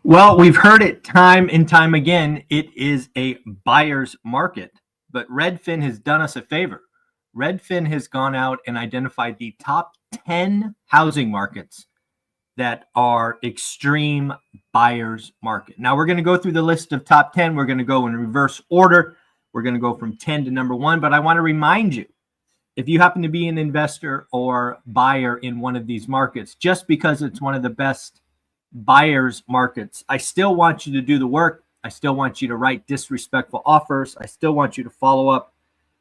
Well, we've heard it time and time again. It is a buyer's market, but Redfin has done us a favor. Redfin has gone out and identified the top 10 housing markets that are extreme buyer's market. Now, we're going to go through the list of top 10. We're going to go in reverse order. We're going to go from 10 to number one. But I want to remind you, if you happen to be an investor or buyer in one of these markets, just because it's one of the best buyer's markets, I still want you to do the work. I still want you to write disrespectful offers. I still want you to follow up.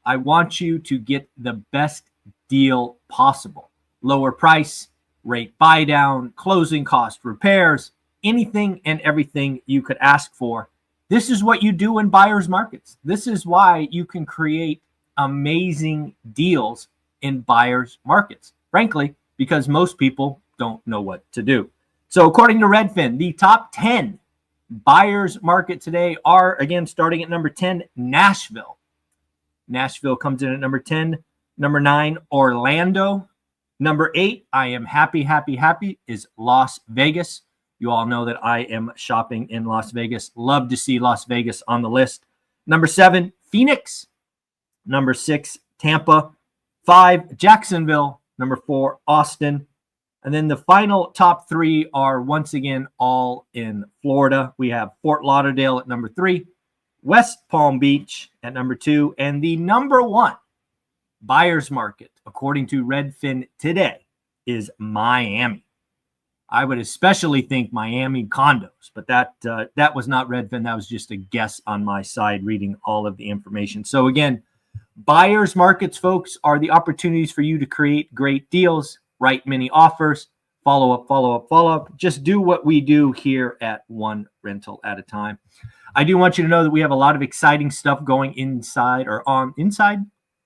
I want you to get the best deal possible. Lower price, rate buy down, closing cost, repairs, anything and everything you could ask for. This is what you do in buyer's markets. This is why you can create amazing deals in buyer's markets, frankly, because most people don't know what to do. So according to Redfin, the top 10 buyer's market today are, again, starting at number 10, Nashville. Nashville comes in at number 10. Number 9, Orlando. Number 8, I am happy, is Las Vegas. You all know that I am shopping in Las Vegas. Love to see Las Vegas on the list. Number 7, Phoenix. Number 6, Tampa. 5, Jacksonville. Number 4, Austin. And then the final top 3 are once again all in Florida. We have Fort Lauderdale at number 3, West Palm Beach at number 2, and the number 1 buyer's market, according to Redfin today, is Miami. I would especially think Miami condos, but that was not Redfin. That was just a guess on my side, reading all of the information. So again, buyer's markets, folks, are the opportunities for you to create great deals, write many offers, follow up. Just do what we do here at One Rental at a Time. I do want you to know that we have a lot of exciting stuff going in school.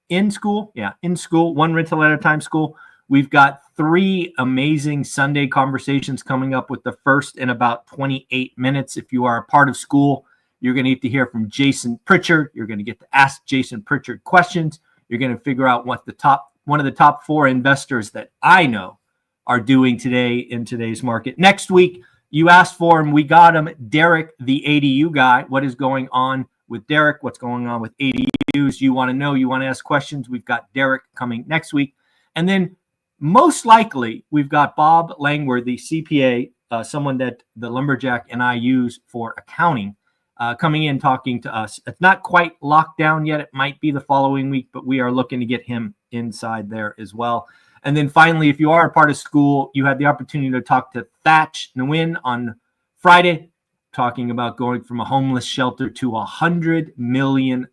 In school, One Rental at a Time school. We've got 3 amazing Sunday conversations coming up, with the first in about 28 minutes. If you are a part of school, you're going to get to hear from Jason Pritchard. You're going to get to ask Jason Pritchard questions. You're going to figure out what one of the top 4 investors that I know are doing today in today's market. Next week, you asked for him. We got him. Derek, the ADU guy. What is going on with Derek? What's going on with ADUs? You want to know. You want to ask questions. We've got Derek coming next week. And then most likely, we've got Bob Langworthy, CPA, someone that the Lumberjack and I use for accounting, coming in talking to us. It's not quite locked down yet. It might be the following week, but we are looking to get him inside there as well. And then finally, if you are a part of school, you had the opportunity to talk to Thatch Nguyen on Friday, talking about going from a homeless shelter to $100 million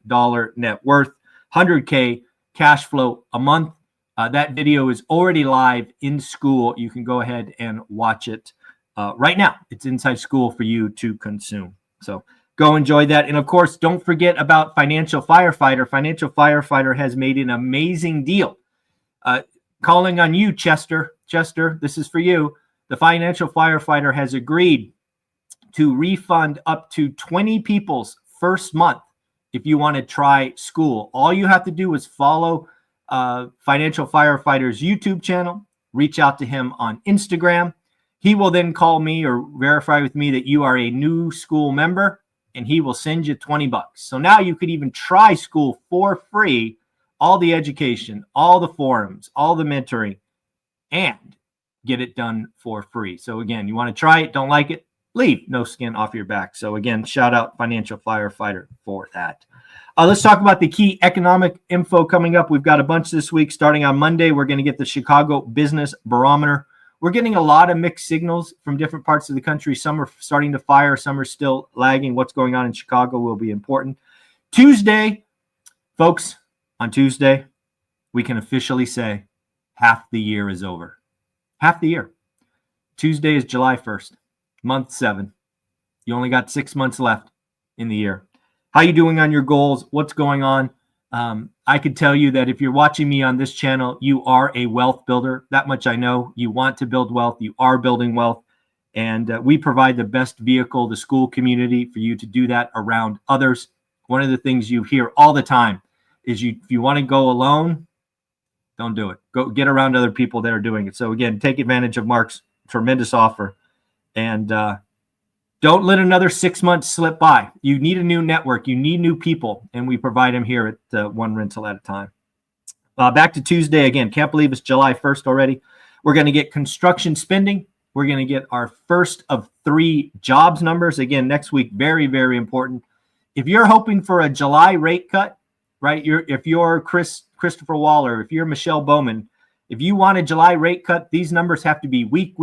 net worth, 100K cash flow a month. That video is already live in school. You can go ahead and watch it right now. It's inside school for you to consume. So go enjoy that. And of course, don't forget about Financial Firefighter. Financial Firefighter has made an amazing deal. Calling on you, Chester. Chester, this is for you. The Financial Firefighter has agreed to refund up to 20 people's first month if you want to try school. All you have to do is follow Financial Firefighter's YouTube channel, reach out to him on Instagram. He will then call me or verify with me that you are a new school member, and he will send you $20. So now you could even try school for free, all the education, all the forums, all the mentoring, and get it done for free. So again, you want to try it, don't like it, leave, no skin off your back. So again, shout out Financial Firefighter for that. Let's talk about the key economic info coming up. We've got a bunch this week. Starting on Monday, we're going to get the Chicago Business Barometer. We're getting a lot of mixed signals from different parts of the country. Some are starting to fire, some are still lagging. What's going on in Chicago will be important. Tuesday, folks, on Tuesday, we can officially say half the year is over. Half the year. Tuesday is July 1st, month 7. You only got 6 months left in the year. How you doing on your goals? What's going on? I could tell you that if you're watching me on this channel, you are a wealth builder. That much I know. You want to build wealth. You are building wealth. And we provide the best vehicle, the school community, for you to do that around others. One of the things you hear all the time is if you want to go alone, don't do it. Go get around other people that are doing it. So again, take advantage of Mark's tremendous offer and Don't let another 6 months slip by. You need a new network. You need new people, and we provide them here at One Rental at a Time. Back to Tuesday again. Can't believe it's July 1st already. We're going to get construction spending. We're going to get our first of 3 jobs numbers. Again, next week, very, very important. If you're hoping for a July rate cut, right, if you're Christopher Waller, if you're Michelle Bowman, if you want a July rate cut, these numbers have to be week.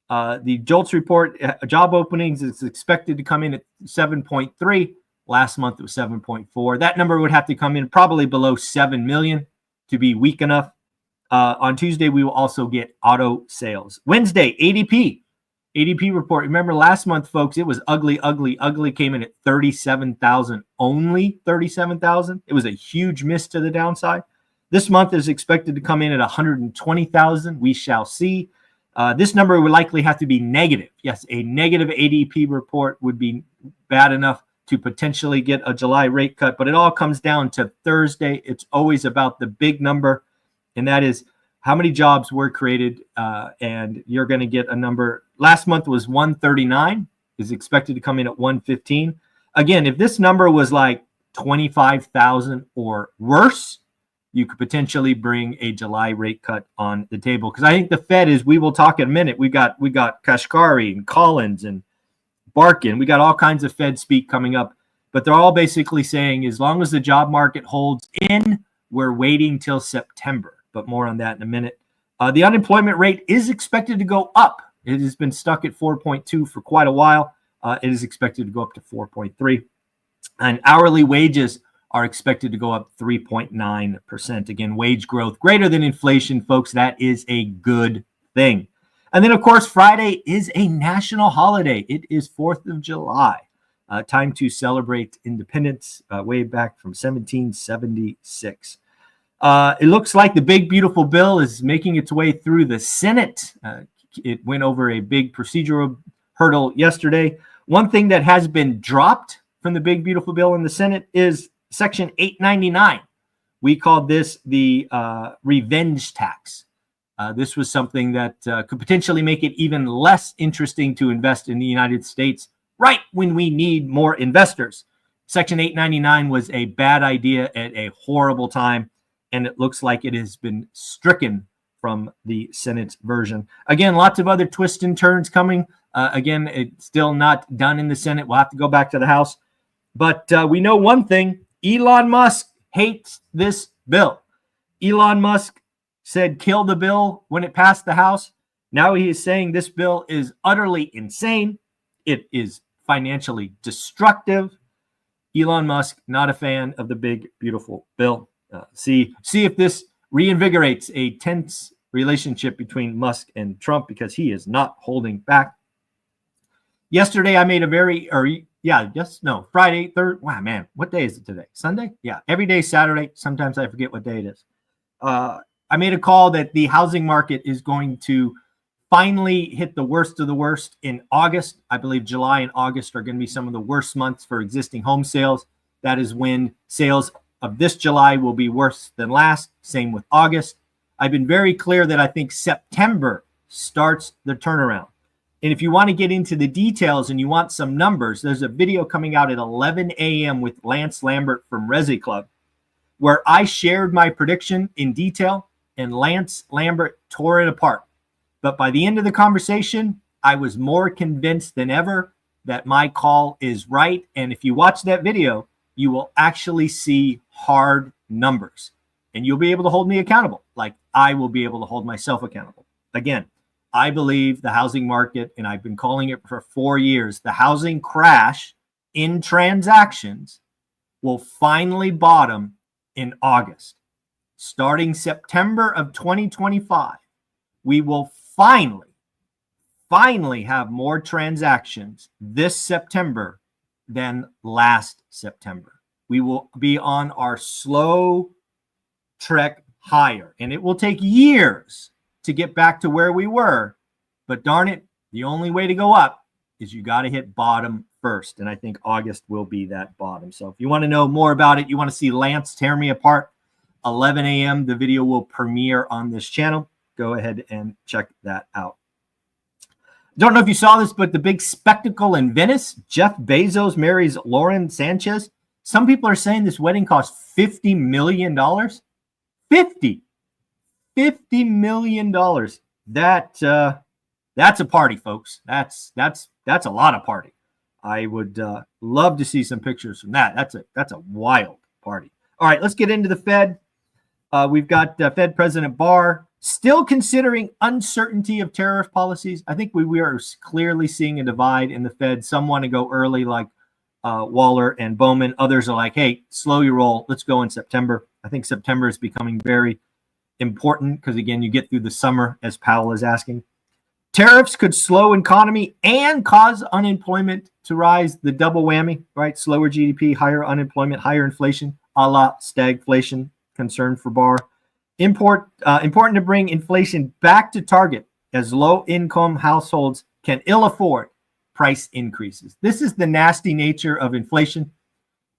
The JOLTS report, job openings, is expected to come in at 7.3. Last month it was 7.4. That number would have to come in probably below 7 million to be weak enough. On Tuesday, we will also get auto sales. Wednesday, ADP report. Remember last month, folks, it was ugly. Came in at 37,000, only 37,000. It was a huge miss to the downside. This month is expected to come in at 120,000. We shall see. This number would likely have to be negative. Yes, a negative ADP report would be bad enough to potentially get a July rate cut, but it all comes down to Thursday. It's always about the big number, and that is how many jobs were created, and you're going to get a number. Last month was 139, is expected to come in at 115. Again, if this number was like 25,000 or worse, you could potentially bring a July rate cut on the table. Because I think the Fed is, we will talk in a minute. We got Kashkari and Collins and Barkin. We got all kinds of Fed speak coming up. But they're all basically saying as long as the job market holds in, we're waiting till September. But more on that in a minute. The unemployment rate is expected to go up. It has been stuck at 4.2 for quite a while. It is expected to go up to 4.3. And hourly wages are expected to go up 3.9%. Again, wage growth greater than inflation, folks. That is a good thing. And then, of course, Friday is a national holiday. It is 4th of July. Time to celebrate independence way back from 1776. It looks like the big, beautiful bill is making its way through the Senate. It went over a big procedural hurdle yesterday. One thing that has been dropped from the big, beautiful bill in the Senate is Section 899. We called this the revenge tax. This was something that could potentially make it even less interesting to invest in the United States right when we need more investors. Section 899 was a bad idea at a horrible time, and it looks like it has been stricken from the Senate's version. Again, lots of other twists and turns coming. Again, it's still not done in the Senate. We'll have to go back to the House. But we know one thing. Elon Musk hates this bill. Elon Musk said kill the bill when it passed the House. Now he is saying this bill is utterly insane. It is financially destructive. Elon Musk, not a fan of the big, beautiful bill. See if this reinvigorates a tense relationship between Musk and Trump, because he is not holding back. Yesterday, I made a Friday, third. Wow, man, what day is it today? Sunday? Yeah, every day Saturday. Sometimes I forget what day it is. I made a call that the housing market is going to finally hit the worst of the worst in August. I believe July and August are going to be some of the worst months for existing home sales. That is when sales of this July will be worse than last. Same with August. I've been very clear that I think September starts the turnaround. And if you want to get into the details and you want some numbers, there's a video coming out at 11 a.m. with Lance Lambert from Resi Club, where I shared my prediction in detail, and Lance Lambert tore it apart. But by the end of the conversation, I was more convinced than ever that my call is right. And if you watch that video, you will actually see hard numbers, and you'll be able to hold me accountable like I will be able to hold myself accountable. Again, I believe the housing market, and I've been calling it for 4 years, the housing crash in transactions will finally bottom in August. Starting September of 2025, we will finally have more transactions this September than last September. We will be on our slow trek higher, and it will take years to get back to where we were. But darn it, the only way to go up is you got to hit bottom first. And I think August will be that bottom. So if you want to know more about it, you want to see Lance tear me apart, 11 a.m. The video will premiere on this channel. Go ahead and check that out. Don't know if you saw this, but the big spectacle in Venice, Jeff Bezos marries Lauren Sanchez. Some people are saying this wedding cost $50 million. $50 million. That's a party, folks. That's a lot of party. I would love to see some pictures from that. That's a wild party. All right, let's get into the Fed. We've got Fed President Barr still considering uncertainty of tariff policies. I think we are clearly seeing a divide in the Fed. Some want to go early, like Waller and Bowman. Others are like, hey, slow your roll. Let's go in September. I think September is becoming very important because, again, you get through the summer, as Powell is asking. Tariffs could slow economy and cause unemployment to rise. The double whammy, right? Slower GDP, higher unemployment, higher inflation, a la stagflation. Concern for Barr. Important to bring inflation back to target as low-income households can ill afford price increases. This is the nasty nature of inflation.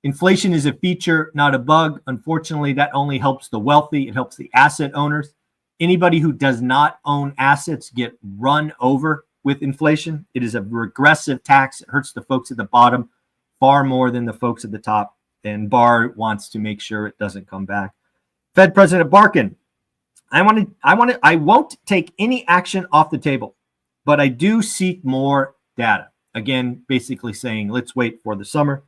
Inflation is a feature, not a bug. Unfortunately, that only helps the wealthy. It helps the asset owners. Anybody who does not own assets get run over with inflation. It is a regressive tax. It hurts the folks at the bottom far more than the folks at the top. And Barr wants to make sure it doesn't come back. Fed President Barkin, I won't take any action off the table, but I do seek more data. Again, basically saying, let's wait for the summer.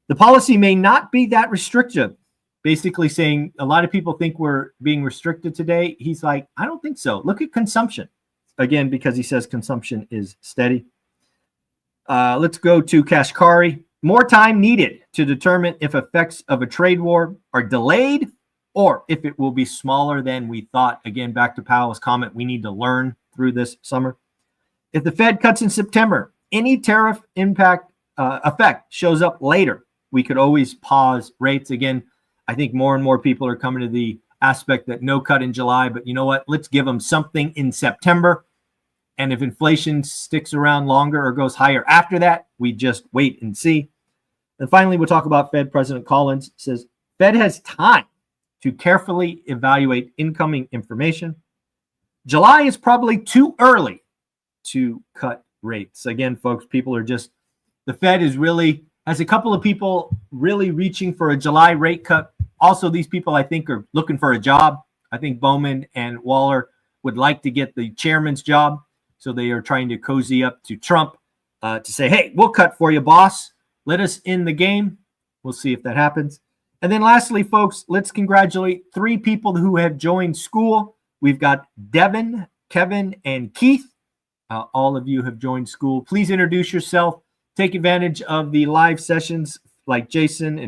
The policy may not be that restrictive. Basically saying a lot of people think we're being restricted today. He's like, I don't think so. Look at consumption. Again, because he says consumption is steady. Let's go to Kashkari. More time needed to determine if effects of a trade war are delayed or if it will be smaller than we thought. Again, back to Powell's comment, we need to learn through this summer. If the Fed cuts in September, any tariff effect shows up later, we could always pause rates. Again, I think more and more people are coming to the aspect that no cut in July, but you know what? Let's give them something in September. And if inflation sticks around longer or goes higher after that, we just wait and see. And finally, we'll talk about Fed President Collins. Says Fed has time to carefully evaluate incoming information. July is probably too early to cut rates. Again, folks, people are just, the Fed is really, has a couple of people really reaching for a July rate cut. Also, these people, I think, are looking for a job. I think Bowman and Waller would like to get the chairman's job. So they are trying to cozy up to Trump to say, hey, we'll cut for you, boss. Let us in the game. We'll see if that happens. And then lastly, folks, let's congratulate 3 people who have joined school. We've got Devin, Kevin, and Keith. All of you have joined school. Please introduce yourself. Take advantage of the live sessions like Jason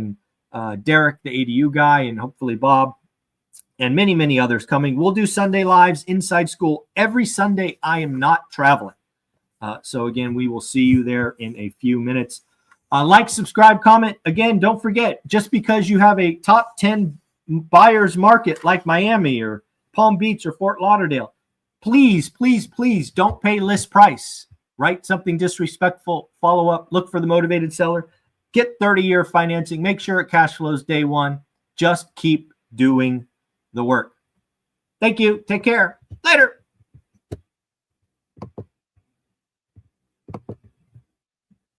and Derek, the ADU guy, and hopefully Bob, and many, many others coming. We'll do Sunday lives inside school every Sunday. I am not traveling. So again, we will see you there in a few minutes. Like, subscribe, comment. Again, don't forget, just because you have a top 10 buyers market like Miami or Palm Beach or Fort Lauderdale, please, please, please don't pay list price. Write something disrespectful, follow up, look for the motivated seller, get 30-year financing, make sure it cash flows day one. Just keep doing the work. Thank you. Take care. Later.